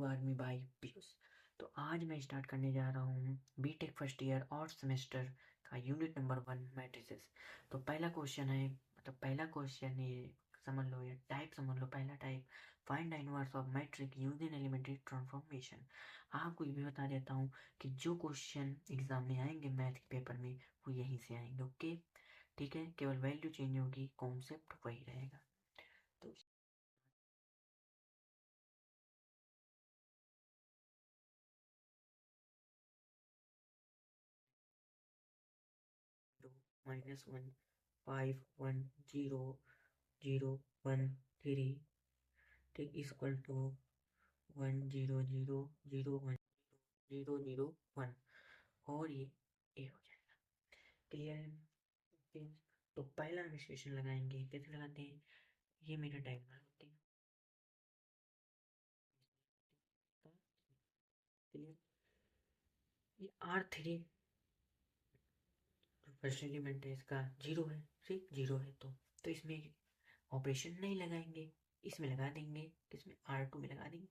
Army by Piyush. तो आज मैं स्टार्ट करने जा रहा हूँ बीटेक फर्स्ट ईयर और सेमेस्टर का यूनिट नंबर 1 मैट्रिसेस। तो पहला क्वेश्चन है, मतलब पहला क्वेश्चन ये समझ लो, ये टाइप समझ लो। पहला type, find the inverse of matrix using elementary transformation. आपको ये भी बता देता हूँ कि जो क्वेश्चन एग्जाम में आएंगे मैथ के पेपर में वो यहीं से आएंगे। ओके, ठीक है, केवल वैल्यू चेंज होगी, कॉन्सेप्ट वही रहेगा। तो -1 5 1 0 0 1 3, ठीक, इक्वल टू 1 0 0 0 1 0 0 1, और ये ए हो जाएगा। क्लियर है? ओके, तो पहला हम इक्वेशन लगाएंगे। कैसे लगाते हैं? ये मेरा डायगोनल होते हैं। क्लियर? ये R3 फर्स्ट एलिमेंट है, इसका 0 है। ठीक, 0 है तो इसमें ऑपरेशन नहीं लगाएंगे, इसमें लगा देंगे। किसमें? R2 में लगा देंगे।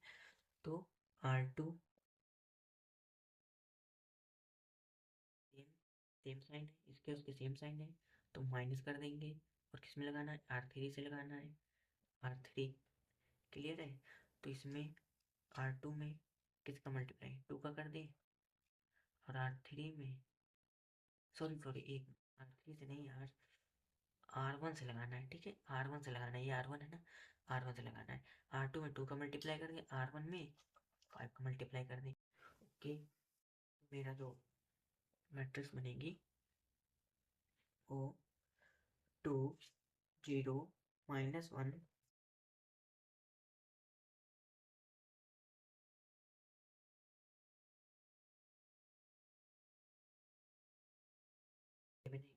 तो R2 सेम सेम साइन है, इसके उसके सेम साइन है, तो माइनस कर देंगे। और किस में लगाना है? R3 से लगाना है, R3। क्लियर है? तो इसमें R2 में किसका मल्टीप्लाई? 2 का कर दे, और R3 में, सॉरी सॉरी, एक R3 से नहीं यार, R1 से लगाना है। ठीक है, R1 से लगाना है, ये R1 है ना, R1 से लगाना है। R2 में 2 का मल्टीप्लाई कर दे, R1 में 5 का मल्टीप्लाई कर दे। ओके, मेरा जो मैट्रिक्स बनेगी वो 2 0 -1 बनेगी।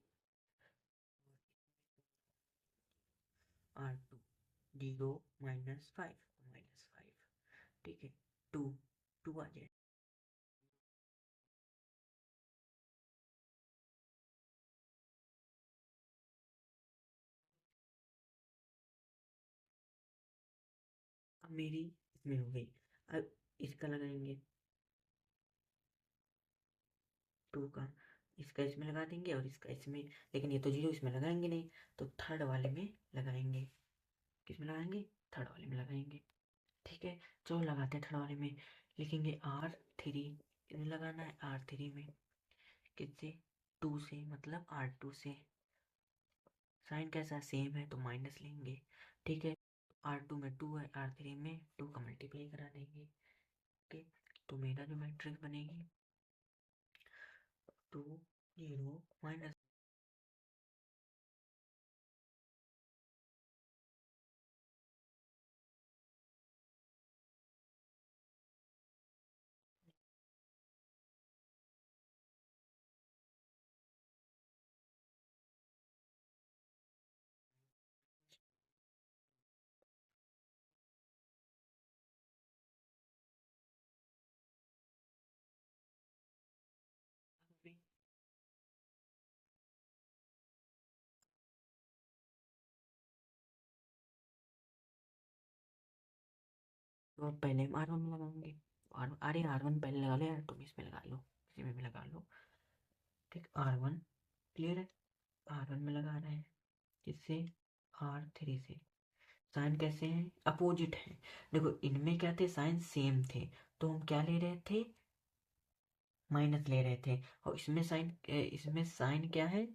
R2 0 -5, -5, ठीक है, 2 2 आ जाए। अब मेरी इसमें हो गई। अब इसका लगाएंगे 2 का, इसका इसमें लगा देंगे और इसका इसमें, लेकिन ये तो 0 इसमें लगाएंगे नहीं, तो थर्ड वाले में लगाएंगे। किस में लगाएंगे? थर्ड वाले में लगाएंगे। ठीक है, चलो लगाते हैं थर्ड वाले में। लिखेंगे R3, किसमें लगाना है? R3 में। किससे? 2 से, मतलब R2 से। साइन कैसा? सेम है, तो माइनस लेंगे। ठीक है, R2 में 2 है, R3 में 2 का मल्टीप्लाई करा देंगे। ओके, तो मेरा जो मैट्रिक्स बनेगी 2 0 -, तो अब पहले हम R1 में लगाएंगे। अरे R1 पहले लगा लो यार, तुम इसमें लगा लो, इसी में भी लगा लो। ठीक, R1। क्लियर है? R1 में लगा रहे हैं, किससे? R3 से। साइन कैसे हैं? अपोजिट है। देखो, इनमें क्या थे? साइन सेम थे, तो हम क्या ले रहे थे? माइनस ले रहे थे। और इसमें साइन क्या है?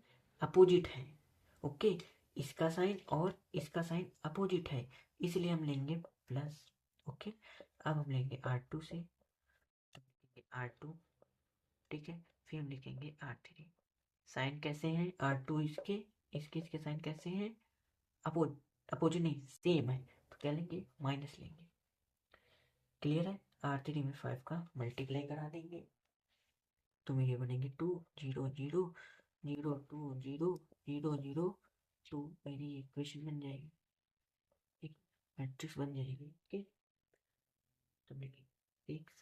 अपोजिट है। ओके, इसका साइन और इसका साइन अपोजिट है, इसलिए हम लेंगे प्लस। ओके, अब हम लेंगे R2 से, R2, ठीक है, फिर हम लिखेंगे R3। साइन कैसे हैं? R2 इसके इसके इसके साइन कैसे हैं? अपोज अपोजिट नहीं, सेम है, तो क्या लेंगे? माइनस लेंगे। क्लियर है? R3 में 5 का मल्टीप्लाई करा देंगे, तो मेरे बनेंगे 2 0 0 0 2 0 0 0 2। मेरी इक्वेशन बन जाएगी, एक मैट्रिक्स बन जाएगी। ओके, तो देखिए 6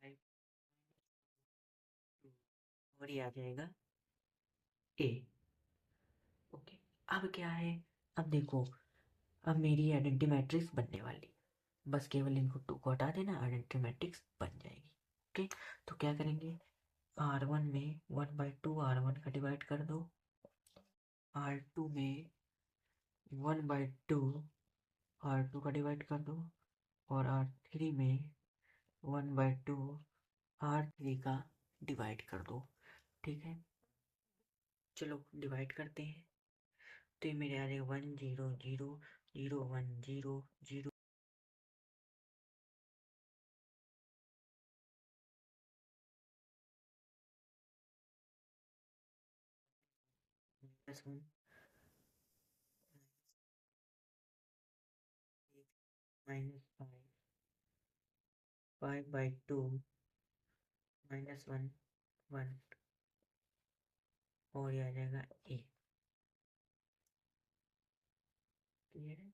5 2, और ये आ जाएगा ए। ओके, अब क्या है, अब देखो, अब मेरी आइडेंटिटी मैट्रिक्स बनने वाली, बस केवल इनको टू को हटा देना, आइडेंटिटी मैट्रिक्स बन जाएगी। ओके, तो क्या करेंगे, R1 में 1/2 R1 का डिवाइड कर दो, R2 में 1/2 R2 का डिवाइड कर दो, और R3 में 1/2 R3 का डिवाइड कर दो। ठीक है, चलो डिवाइड करते हैं, तो ये मेरे आ जाएगा 1 0 0 0 1 0 0 -1 -5 5/2 -1 1, और ये आ जाएगा ए। क्लियर है,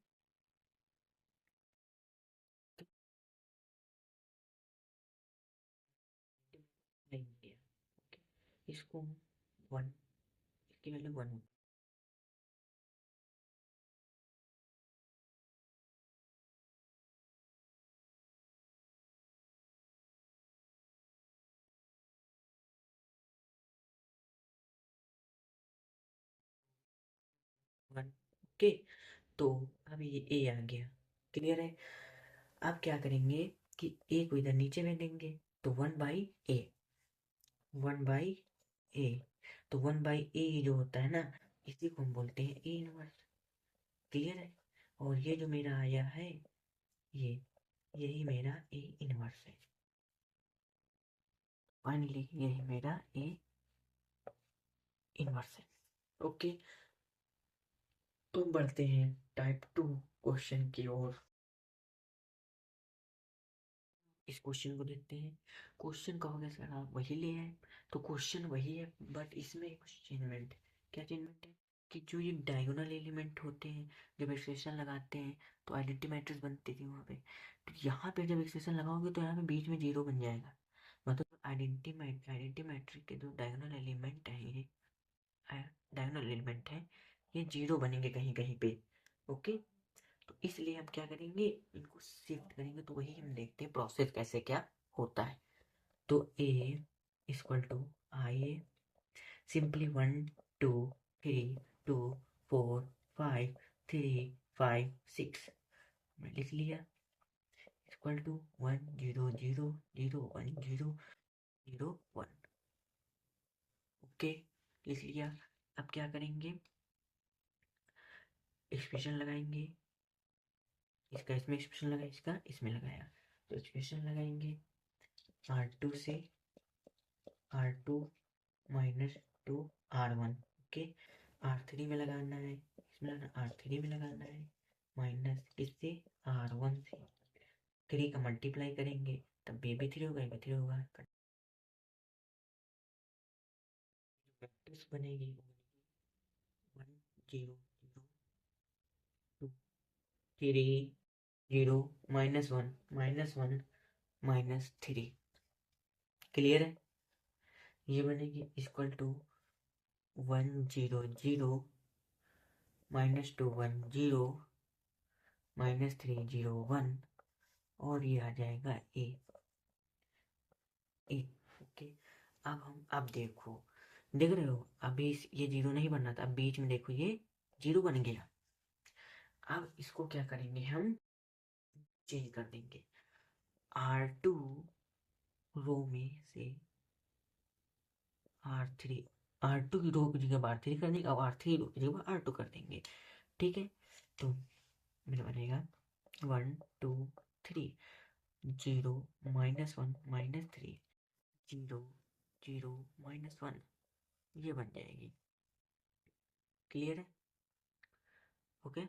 नहीं किया। ओके, इसको 1, इसकी वैल्यू 1 1। ओके, तो अब ये ए आ गया। क्लियर है, अब क्या करेंगे कि ए को इधर नीचे में देंगे, तो 1/a, 1/a, तो 1/a जो होता है ना, इसी को हम बोलते हैं ए इनवर्स। क्लियर है, और ये जो मेरा आया है, ये यही मेरा ए इनवर्स है। फाइनली यही मेरा ए इनवर्स है। ओके, तो बढ़ते हैं टाइप 2 क्वेश्चन की ओर। इस क्वेश्चन को देखते हैं। क्वेश्चन कहोगे सर आप वही ले आए, तो क्वेश्चन वही है, बट इसमें कुछ चेंजमेंट। क्या चेंजमेंट है, कि जो ये डायगोनल एलिमेंट होते हैं, जब एक्सप्रेशन लगाते हैं तो आइडेंटिटी मैट्रिक्स बनती थी वहाँ पे, तो यहाँ पे जब एक्सप्रेशन लगाओगे तो यहाँ पे बीच में जीरो बन जाएगा। मतलब आइडेंटिटी मैट्रिक के जो डायगोनल एलिमेंट है, ये डायगोनल एलिमेंट है, ये जीरो बनेंगे कहीं कहीं पे। ओके, तो इसलिए हम क्या करेंगे, इनको शिफ्ट करेंगे, तो वही हम देखते हैं प्रोसेस कैसे क्या होता है। तो A equal to I A, simply 1 2 3 2 4 5 3 5 6 मैं लिख लिया, इक्वल टू 1 0 0 0 1 0 0 1। ओके, लिख लिया। अब क्या करेंगे, एक्सप्रेशन लगाएंगे, इसका इसमें एक्सप्रेशन लगाया, इसका इसमें लगाया, तो एक्सप्रेशन लगाएंगे R2 से R2 -2 R1। ओके, R3 में लगाना है, इसमें लगाना, R3 में लगाना है, माइनस किससे, R1 से। 3 का मल्टीप्लाई करेंगे, तब ये भी 3 होगा, ये भी 3 होगा, मैट्रिक्स बनेगी 1 0 0 2 3 0 -1 -1 -3। क्लियर है, ये बनेगी इक्वल टू 1 0 0 -2 1 0 -3 0 1, और ये आ जाएगा ए ए। ओके, अब देखो, देख रहे हो, अभी ये जीरो नहीं बनना था, अब बीच में देखो ये जीरो बन गया। अब इसको क्या करेंगे, हम चेंज कर देंगे, R2 रो में से R3, R2 की रो की जगह R3 कर देंगे, अब R3 रो की जगह R2 कर देंगे। ठीक है, तो मेरा बनेगा 1 2 3 0 -1 -3 0 0 -1, ये बन जाएगी। क्लियर है, ओके।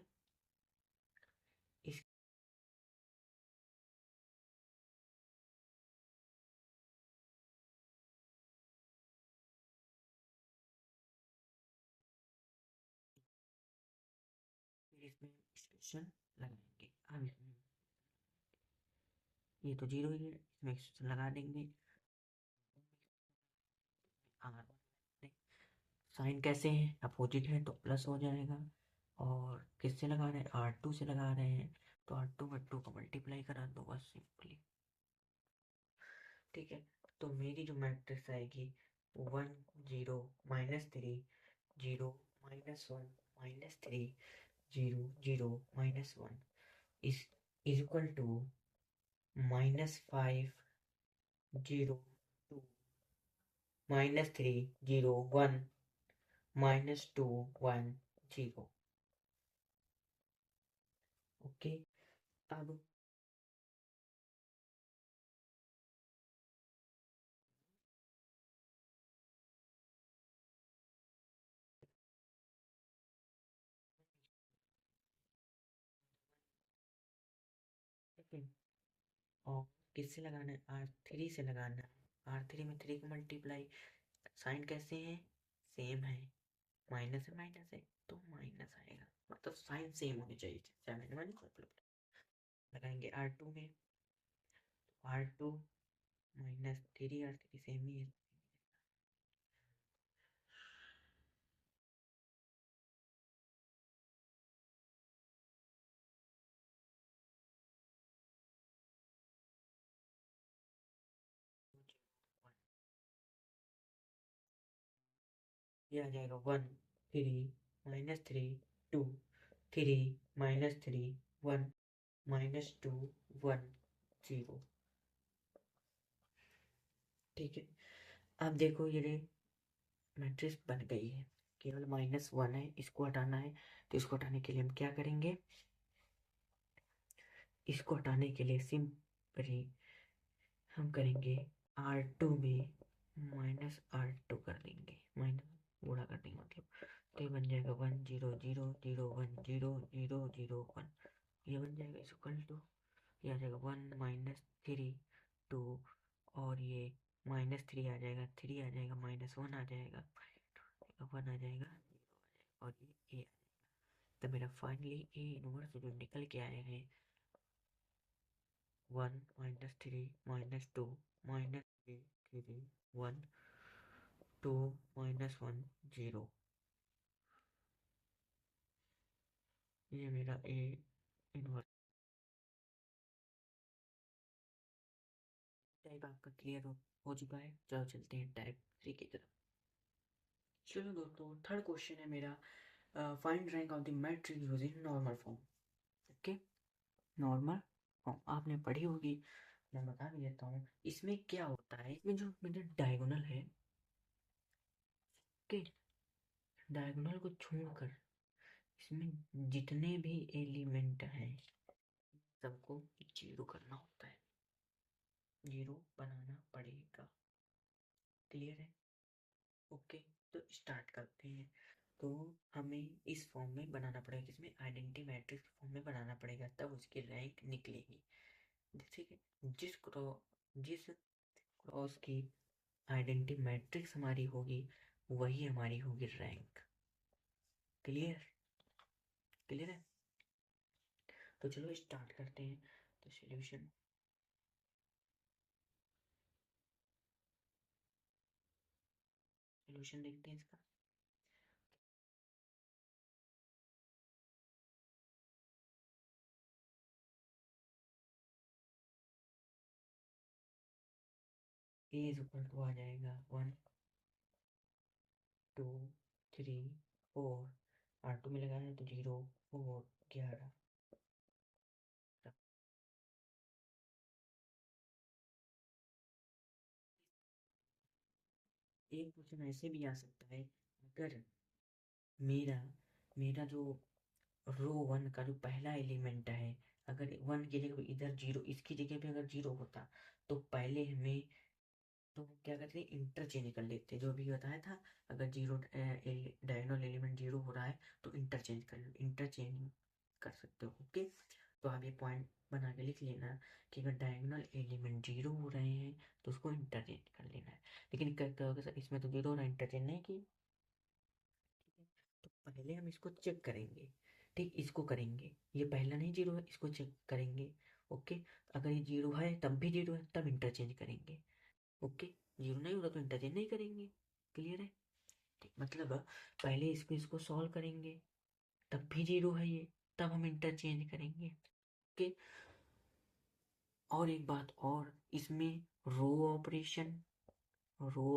इस फिर इसमें एक्सप्रेशन लगाएंगे, अब इसमें ये तो जीरो ही है, इसमें एक्सप्रेशन लगा देंगे, R1 साइन कैसे हैं, अपोजिट है तो प्लस हो जाएगा। और किससे लगा रहे हैं, R2 से लगा रहे हैं, तो R2 को मल्टीप्लाई करा दो बस सिंपली। ठीक है, तो मेरी जो मैट्रिक्स आएगी 1 0 -3 0 -1 -3 0 0 -1 इज इक्वल टू -5 0 2 -3 0 1 -2 1 0। ओके, अब सेकंड, और किससे लगाना है, R3 से लगाना है। R3 में 3 को मल्टीप्लाई, साइन कैसे हैं, सेम है, माइनस है माइनस है तो माइनस आएगा, मतलब साइन सेम होनी चाहिए, 7 लगाएंगे R2 में, R2 -3 R3 सेम ही है। ये आ जाएगा 1 3 -3 2 3 -3 1 -2 1 0। ठीक है, अब देखो ये मैट्रिक्स बन गई है, केवल -1 है, इसको हटाना है, तो इसको हटाने के लिए हम क्या करेंगे, इसको हटाने के लिए सिंपली हम करेंगे R2 में -R2 कर देंगे, माइनस गुणा कर देंगे, मतलब तो ये बन जाएगा 1 0 0 0 1 0 0 0 1, ये बन जाएगा इक्वल टू, ये आ जाएगा 1 -3 2, और ये -3 आ जाएगा, 3 आ जाएगा, -1 आ जाएगा, 1 आ जाएगा, और ये A। तो मेरा फाइनली A इनवर्स जो निकल के आए हैं 1 -3 -2 -3 3 1 2 -1 0, ये मेरा A इनवर्स टाइप आपका क्लियर हो चुका है। चलो चलते हैं टाइप 3 की तरफ। चलो दोस्तों, थर्ड क्वेश्चन है मेरा, find rank of the matrix using normal form. Okay, normal form आपने पढ़ी होगी, मैं बता भी देता हूँ। इसमें क्या होता है, इसमें जो मेरा डायगोनल है, ओके, डायगोनल को छोड़कर इसमें जितने भी एलिमेंट हैं सबको जीरो करना होता है, जीरो बनाना पड़ेगा। क्लियर है, ओके, तो स्टार्ट करते हैं। तो हमें इस फॉर्म में बनाना पड़ेगा, किसमें, आइडेंटिटी मैट्रिक्स फॉर्म में बनाना पड़ेगा, तब उसकी रैंक निकलेगी। ठीक है, जिस क्रॉस की आइडेंटिटी मैट्रिक्स हमारी होगी वही हमारी होगी रैंक। क्लियर, क्लियर है, तो चलो स्टार्ट करते हैं। तो सॉल्यूशन, सॉल्यूशन देखते हैं इसका। ए इज इक्वल टू आ जाएगा 1 2 3 4, R2 में लगाना है तो 0 4 11। एक क्वेश्चन ऐसे भी आ सकता है, अगर मेरा मेरा जो रो 1 का जो पहला एलिमेंट है, अगर 1 की जगह इधर 0, इसकी जगह पे अगर 0 होता, तो पहले हमें, तो हम क्या करते हैं, इंटरचेंज कर लेते हैं, जो भी बताया था। अगर जीरो डायगोनल एलिमेंट 0 हो रहा है तो इंटरचेंज कर सकते हो। ओके, तो आप ये पॉइंट बना के लिख लेना कि अगर डायगोनल एलिमेंट 0 हो रहे हैं तो उसको इंटरचेंज कर लेना है। लेकिन क्या होगा सर, इसमें तो 0 हो रहा है, इंटरचेंज नहीं की। तो पहले हम इसको चेक करेंगे, ठीक, इसको करेंगे, ये पहला नहीं 0 है, इसको चेक करेंगे। ओके, अगर ये 0 है तब भी 0 है तब इंटरचेंज करेंगे। ओके, 0 नहीं होगा तो इंटरचेंज नहीं करेंगे। क्लियर है, मतलब पहले इसको सॉल्व करेंगे, तब भी 0 है ये, तब हम इंटरचेंज करेंगे। ओके। और एक बात और, इसमें row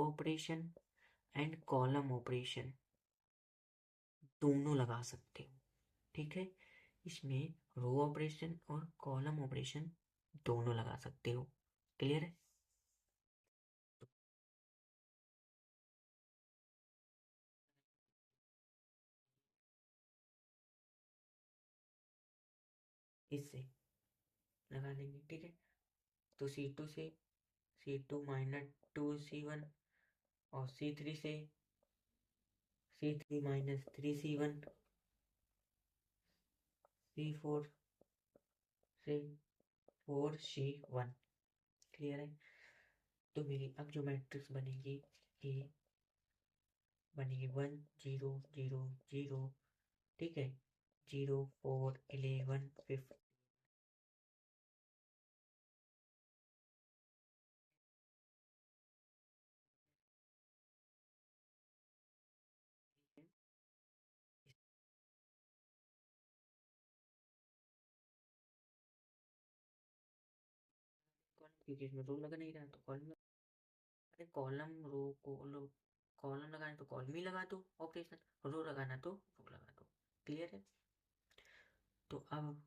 operation, and column operation दोनों लगा सकते हो। ठीक है, इसमें रो ऑपरेशन और कॉलम ऑपरेशन दोनों लगा सकते हो। क्लियर है? इससे लगा देंगे। ठीक है, तो C2 से C2 माइनस 2C1, और C3 से C3 माइनस 3C1, C4 से 4C1। क्लियर है? तो मेरी अब जो मैट्रिक्स बनेगी, ये बनेगी 1 0 0 0। ठीक है, 0 4 11 15। क्योंकि इसमें रो लगा नहीं रहा तो कॉलम। अरे कॉलम रो को कॉलम लगाना तो कॉलम ही लगा दो ऑपरेशन, रो लगाना तो रो लगा दो। क्लियर है? तो अब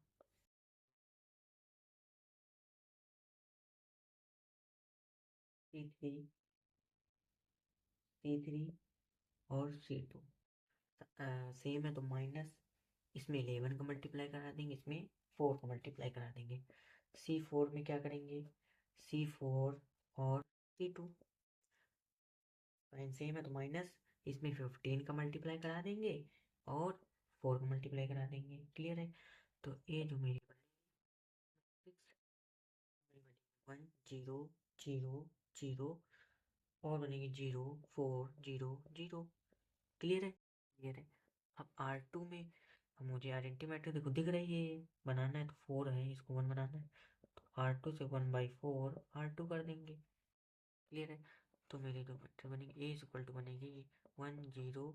C3 C3 और C2 सेम है, तो माइनस, इसमें 11 का मल्टीप्लाई करा देंगे, इसमें 4 का मल्टीप्लाई करा देंगे। C4 में क्या करेंगे, C4 और C2 साइन सेम है, तो माइनस, इसमें 15 का मल्टीप्लाई करा देंगे और 4 का मल्टीप्लाई करा देंगे। क्लियर है? तो ये जो मेरी वन जीरो जीरो जीरो, और बनेगी 0 4 0 0। क्लियर है? क्लियर है। अब R2 में, अब मुझे आइडेंटिटी मैट्रिक्स देखो दिख रही है, बनाना है तो 4 है, इसको 1 बनाना है, तो R2 से 1/4 R2 कर देंगे। क्लियर है? तो मेरी जो मैट्रिक्स बनेगी A इज इक्वल टू बनेगी 1 0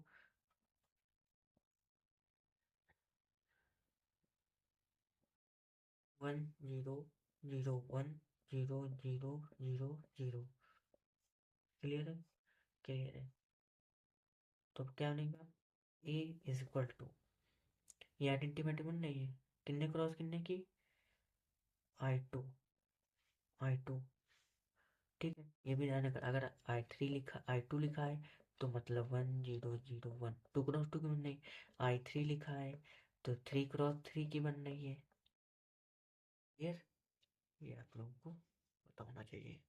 1 0 0 1 0 0 0 0। क्लियर है? क्लियर है। तो अब क्या बनेगा, A इज इक्वल टू, ये आइडेंटिटी मैट्रिक्स बन रही है, कितने क्रॉस कितने की, I2 ठीक है, ये भी ध्यान रखना, अगर I2 लिखा है तो मतलब 1 0 0 1, 2 क्रॉस 2 की बन रही, I3 लिखा है तो 3 क्रॉस 3 की बन रही है। क्लियर? ये आप लोगों को पता होना चाहिए।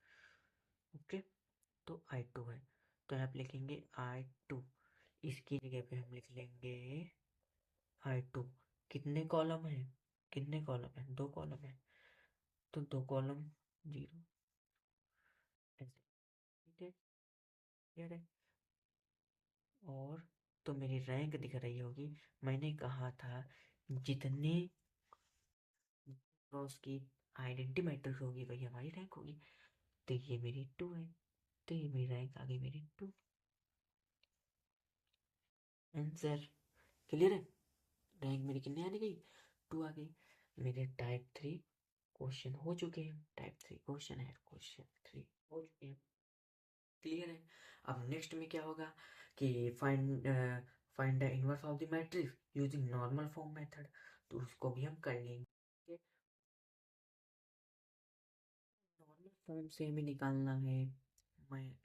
ओके। तो I2 है, तो यहाँ पे लिखेंगे I2, इसकी जगह पे हम लिख लेंगे I2। कितने कॉलम है, कितने कॉलम है, 2 कॉलम है, तो 2 कॉलम 0 ऐसे। ठीक है? क्लियर है? और तो मेरी रैंक दिख रही होगी, मैंने कहा था जितने क्रॉस की आइडेंटिटी मैट्रिक्स होगी वही हमारी रैंक होगी, तो ये मेरी 2 है, तो ये मेरी रैंक आ गई मेरी 2। आंसर। क्लियर है? रैंक मेरी कितने आने गई, 2 आ गई। मेरे टाइप 3 क्वेश्चन हो चुके हैं, टाइप 3 क्वेश्चन है, क्वेश्चन 3 हो चुके हैं। क्लियर है? अब नेक्स्ट में क्या होगा कि find the inverse of the matrix using normal form method, तो उसको भी हम कर लेंगे। नॉर्मल फॉर्म से हमें निकालना है, मैं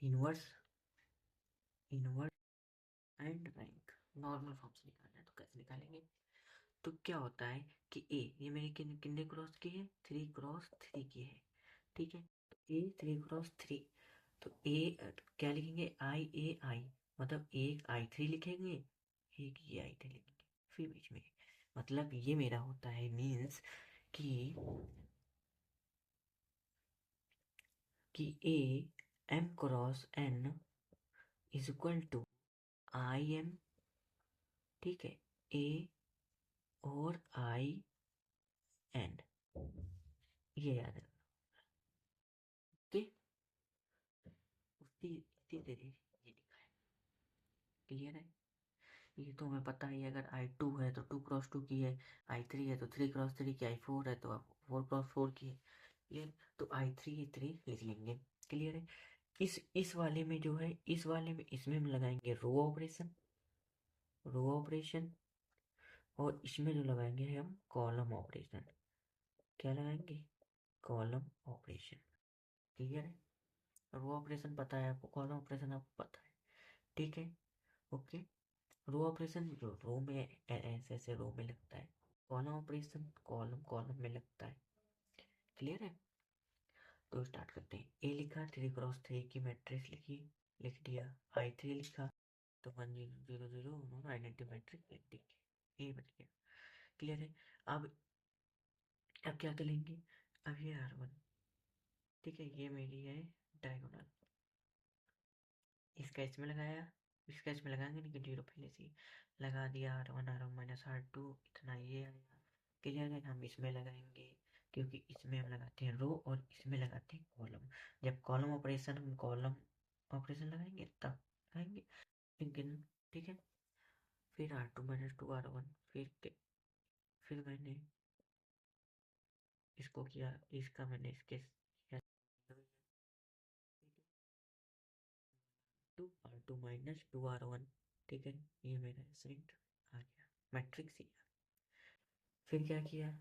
inverse inverse and rank, normal form से निकालना है तो कैसे निकालेंगे। तो क्या होता है कि ए, ये मेरी कितने क्रॉस की है, 3 क्रॉस 3 की है। ठीक है, तो ए 3 क्रॉस 3, तो ए क्या लिखेंगे, I मतलब एक I3 लिखेंगे, एक ये I3 लिखेंगे, फिर बीच में, मतलब ये मेरा होता है मीन्स कि A m×n is equal to IM। ठीक है, A और IN, ये याद है। ओके, उसी इसी तरह ये लिखा है। क्लियर है? ये तो हमें पता ही है, अगर I2 है तो 2x2 की है, I3 है तो 3x3 की, I4 है तो 4x4 की है। क्लियर? तो I3 लिख लेंगे। क्लियर है? इस वाले में जो है, इस वाले में इसमें हम लगाएंगे रो ऑपरेशन, और इसमें जो लगाएंगे हम कॉलम ऑपरेशन। क्या लगाएंगे? Column operation. क्लियर है? रो ऑपरेशन पता है आपको, कॉलम ऑपरेशन आपको पता है। ठीक है? ओके। रो ऑपरेशन जो रो में ऐसे ऐसे रो में लगता है, कॉलम ऑपरेशन कॉलम कॉलम में लगता है। क्लियर है? तो स्टार्ट करते हैं। ए लिखा, 3x3 की मैट्रिक्स लिखी, लिख दिया। I3 लिखा तो 1 0 0 0 उन्होंने आइडेंटिटी मैट्रिक्स लिख दी, ए बन गया। क्लियर है? अब अब क्या करेंगे? अब ये R1, ठीक है, ये मेरी है डायगोनल, इसका इसमें लगाया, इसका इसमें लगाएंगे नहीं, जीरो पहले से ही लगा दिया। R1 इतना ये आया। क्लियर है? हम इसमें लगाएंगे, क्योंकि इसमें हम लगाते हैं रो और इसमें लगाते हैं कॉलम। जब कॉलम ऑपरेशन हम कॉलम ऑपरेशन लगाएंगे तब लगाएंगे, लेकिन ठीक है। फिर R2 - 2 R1, फिर मैंने इसको किया, इसका मैंने इसके किया, R2 - 2 R1। ठीक है, ये मेरा सेट आ गया, मैट्रिक्स ही। फिर क्या किया?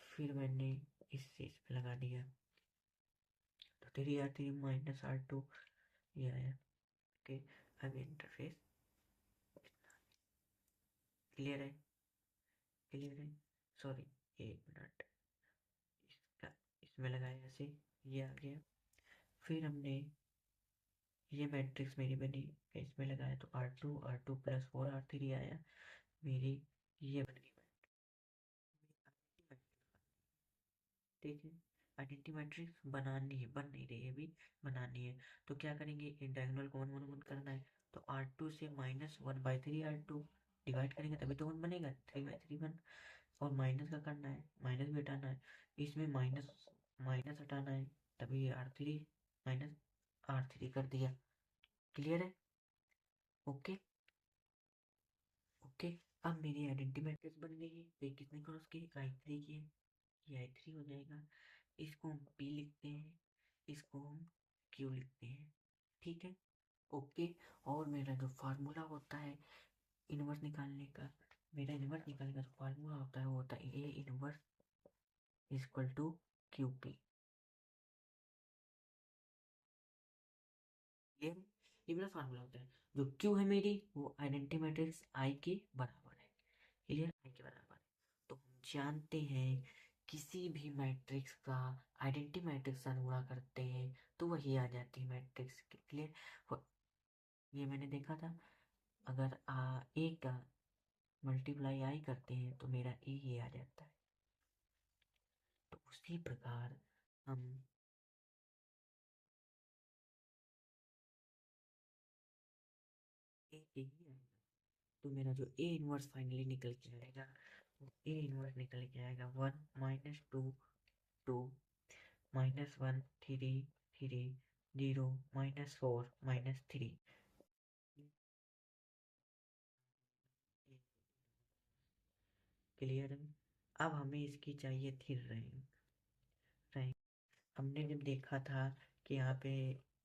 फिर मैंने इस चीज पे लगा दिया, तो 3R3 - R2 ये आया। ओके। अब इंटरफेस क्लियर है? क्लियर है? सॉरी, एक मिनट, इसका इसमें लगाया ऐसे, ये आ गया। फिर हमने ये मैट्रिक्स मेरी बनी, इसमें लगाया तो R2 + 4 R3 आया मेरी, ये बन गई मैट्रिक्स। ठीक है? आइडेंटिटी मैट्रिक्स बनानी है, बन नहीं रही है अभी, बनानी है। तो क्या करेंगे? डायगोनल को 1 1 1 करना है, तो R2 से -1/3 R2 डिवाइड करेंगे तभी तो 1 बनेगा, 3/3 1। और माइनस का करना है, माइनस भी हटाना है, इसमें माइनस माइनस हटाना है, तभी R3 कर दिया। क्लियर है? ओके। ओके। अब मेरी आइडेंटिटी मैट्रिक्स बन गई है। ये कितने क्रॉस की? I3 की है, ये I3 हो जाएगा। इसको हम P लिखते हैं, इसको हम Q लिखते हैं। ठीक है? ओके। और मेरा जो फार्मूला होता है इनवर्स निकालने का, मेरा इनवर्स निकालने का जो फार्मूला होता है वो होता है A inverse equal to QP। ये मेरा फार्मूला होता है। जो Q है मेरी, वो आइडेंटिटी मैट्रिक्स I के बराबर है। क्लियर? I के बराबर है। तो हम जानते हैं किसी भी मैट्रिक्स का आइडेंटिटी मैट्रिक्स से गुणा करते हैं तो वही आ जाती है मैट्रिक्स। क्लियर? ये मैंने देखा था, अगर ए का मल्टीप्लाई आई करते हैं तो मेरा ए ही आ जाता है। तो उसी प्रकार हम ए ही आएगा। तो मेरा जो ए इनवर्स फाइनली निकल के आएगा, वो ए इनवर्स निकल के आएगा 1 - 2 - 2 - 1 - 3 - 4 - 3। क्लियर है? अब हमें इसकी चाहिए थी रैंक। रैंक हमने जब देखा था कि यहाँ पे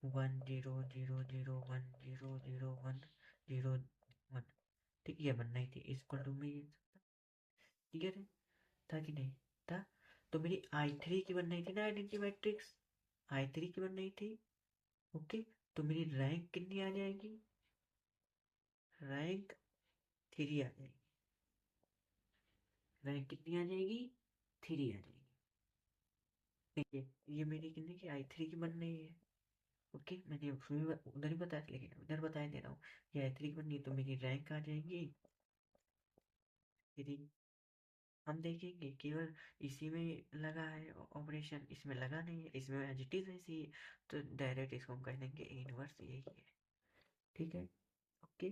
1 0 0 0 1 0 0 1 0 1, ठीक, ये बनना ही थी, इसको टू में। क्लियर है? था कि नहीं था? तो मेरी I3 की बन रही थी ना आइडेंटिटी मैट्रिक्स, I3 की बन रही थी। ओके। तो मेरी रैंक कितनी आ जाएगी? रैंक 3 आ जाएगी। रैंक कितनी आ जाएगी? 3 आ जाएगी। देखिए, ये मेरी कितनी की I3 की बन रही है। ओके, मैंने उसमें उधर ही बताया, लेकिन उधर बताया दे रहा हूँ। ये I3 की बन रही है, तो मेरी रैंक आ जाएगी 3। हम देखेंगे केवल इसी में लगा है ऑपरेशन, इसमें लगा नहीं है, इसमें एज इट इज ऐसी है, तो डायरेक्ट इसको हम कह देंगे इनवर्स यही है। ठीक है? ओके।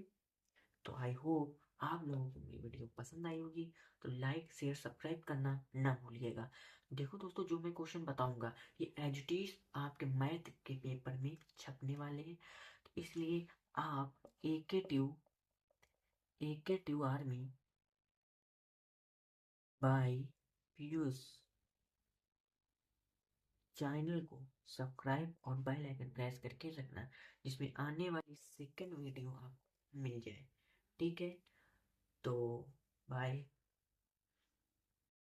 तो आई होप आप लोगों को मेरी वीडियो पसंद आई होगी, तो लाइक शेयर सब्सक्राइब करना ना भूलिएगा। देखो दोस्तों, जो मैं क्वेश्चन बताऊंगा ये एज इट इज आपके मैथ के पेपर में छपने वाले हैं, तो इसलिए आप AK2 army by Piyush channel को सब्सक्राइब और बेल आइकन प्रेस करके रखना, जिसमें आने वाली सेकंड वीडियो आपको मिल जाए। ठीक है, तो बाय।